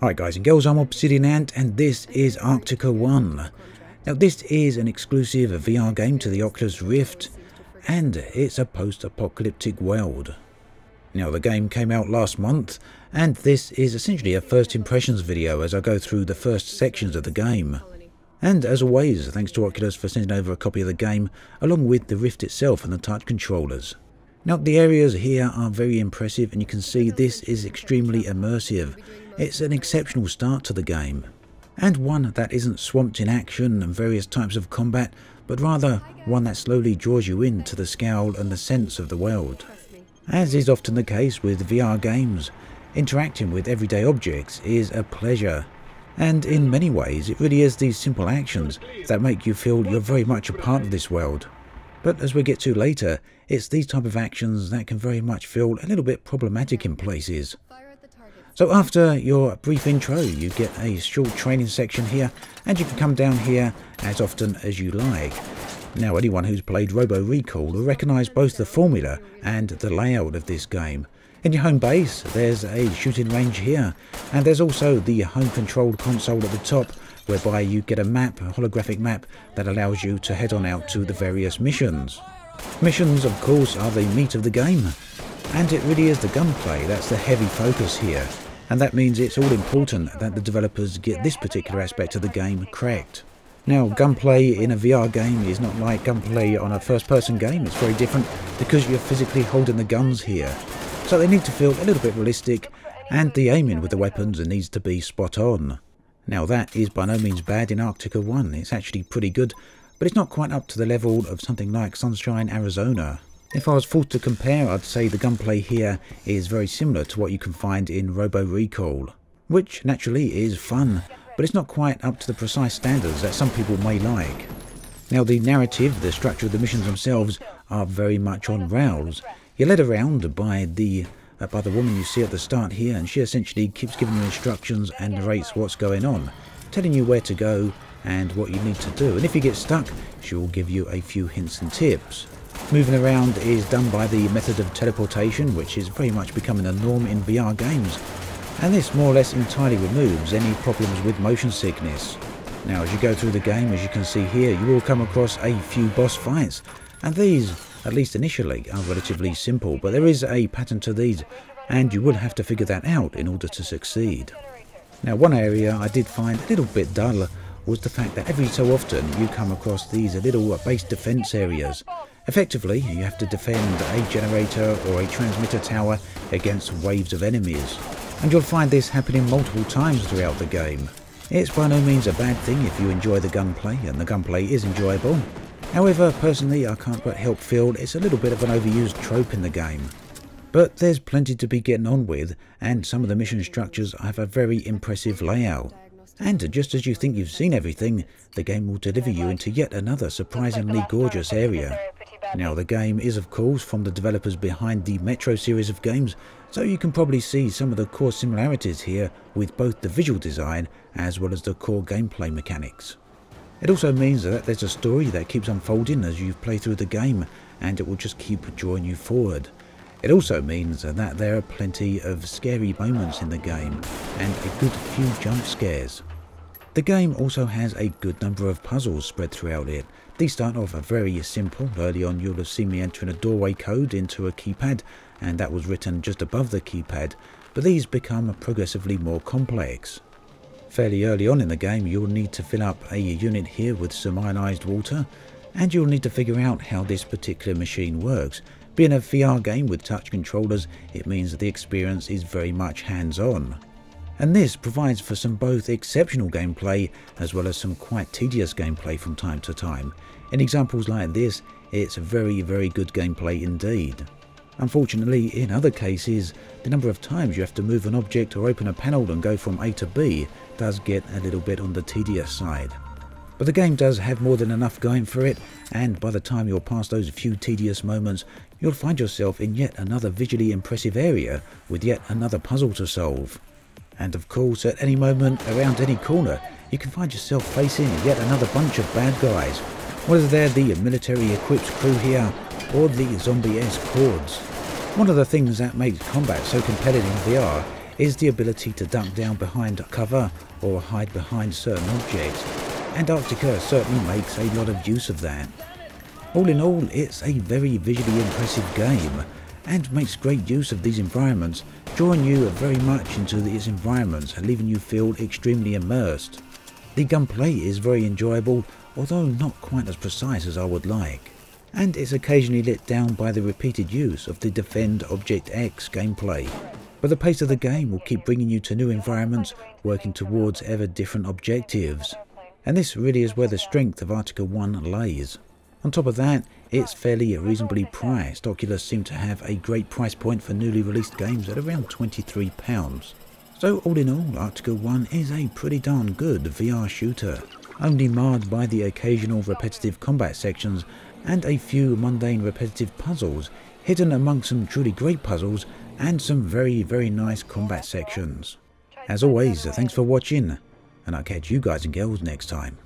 Hi guys and girls, I'm Obsidian Ant and this is Arktika.1. Now this is an exclusive VR game to the Oculus Rift and it's a post-apocalyptic world. Now the game came out last month and this is essentially a first impressions video as I go through the first sections of the game. And as always, thanks to Oculus for sending over a copy of the game along with the Rift itself and the touch controllers. Now the areas here are very impressive and you can see this is extremely immersive. It's an exceptional start to the game, and one that isn't swamped in action and various types of combat, but rather one that slowly draws you into the scale and the sense of the world. As is often the case with VR games, interacting with everyday objects is a pleasure, and in many ways it really is these simple actions that make you feel you're very much a part of this world. But as we get to later, it's these type of actions that can very much feel a little bit problematic in places. So after your brief intro, you get a short training section here, and you can come down here as often as you like. Now anyone who's played Robo Recall will recognise both the formula and the layout of this game. In your home base, there's a shooting range here, and there's also the home controlled console at the top, whereby you get a map, a holographic map, that allows you to head on out to the various missions. Missions, of course, are the meat of the game, and it really is the gunplay that's the heavy focus here, and that means it's all important that the developers get this particular aspect of the game correct. Now, gunplay in a VR game is not like gunplay on a first-person game. It's very different because you're physically holding the guns here, so they need to feel a little bit realistic, and the aiming with the weapons needs to be spot on. Now that is by no means bad in Arktika.1, it's actually pretty good, but it's not quite up to the level of something like Sunshine, Arizona. If I was forced to compare, I'd say the gunplay here is very similar to what you can find in Robo Recall, which naturally is fun, but it's not quite up to the precise standards that some people may like. Now the narrative, the structure of the missions themselves are very much on rails. You're led around by the woman you see at the start here, and she essentially keeps giving you instructions and narrates what's going on, telling you where to go and what you need to do, and if you get stuck she will give you a few hints and tips. Moving around is done by the method of teleportation, which is very much becoming a norm in VR games, and this more or less entirely removes any problems with motion sickness. Now as you go through the game, as you can see here, you will come across a few boss fights, and these, at least initially, are relatively simple, but there is a pattern to these, and you will have to figure that out in order to succeed. Now one area I did find a little bit dull was the fact that every so often you come across these little base defense areas. Effectively, you have to defend a generator or a transmitter tower against waves of enemies, and you'll find this happening multiple times throughout the game. It's by no means a bad thing if you enjoy the gunplay, and the gunplay is enjoyable. However, personally I can't but help feel it's a little bit of an overused trope in the game. But there's plenty to be getting on with, and some of the mission structures have a very impressive layout. And just as you think you've seen everything, the game will deliver you into yet another surprisingly gorgeous area. Now the game is of course from the developers behind the Metro series of games, so you can probably see some of the core similarities here with both the visual design as well as the core gameplay mechanics. It also means that there's a story that keeps unfolding as you play through the game, and it will just keep drawing you forward. It also means that there are plenty of scary moments in the game, and a good few jump scares. The game also has a good number of puzzles spread throughout it. These start off very simple. Early on you'll have seen me entering a doorway code into a keypad, and that was written just above the keypad, but these become progressively more complex. Fairly early on in the game you'll need to fill up a unit here with some ionized water, and you'll need to figure out how this particular machine works. Being a VR game with touch controllers, it means that the experience is very much hands-on. And this provides for some both exceptional gameplay as well as some quite tedious gameplay from time to time. In examples like this, it's very good gameplay indeed. Unfortunately, in other cases, the number of times you have to move an object or open a panel and go from A to B does get a little bit on the tedious side. But the game does have more than enough going for it, and by the time you're past those few tedious moments, you'll find yourself in yet another visually impressive area with yet another puzzle to solve. And of course, at any moment, around any corner, you can find yourself facing yet another bunch of bad guys, whether they're the military-equipped crew here or the zombie-esque hordes. One of the things that makes combat so competitive in VR is the ability to duck down behind cover or hide behind certain objects, and Arktika certainly makes a lot of use of that. All in all, it's a very visually impressive game, and makes great use of these environments, drawing you very much into these environments and leaving you feel extremely immersed. The gunplay is very enjoyable, although not quite as precise as I would like, and it's occasionally let down by the repeated use of the Defend Object X gameplay. But the pace of the game will keep bringing you to new environments, working towards ever different objectives, and this really is where the strength of Arktika.1 lays. On top of that, it's fairly reasonably priced. Oculus seem to have a great price point for newly released games at around £23. So all in all, Arktika.1 is a pretty darn good VR shooter, only marred by the occasional repetitive combat sections and a few mundane repetitive puzzles, hidden among some truly great puzzles and some very nice combat sections. As always, thanks for watching, and I'll catch you guys and girls next time.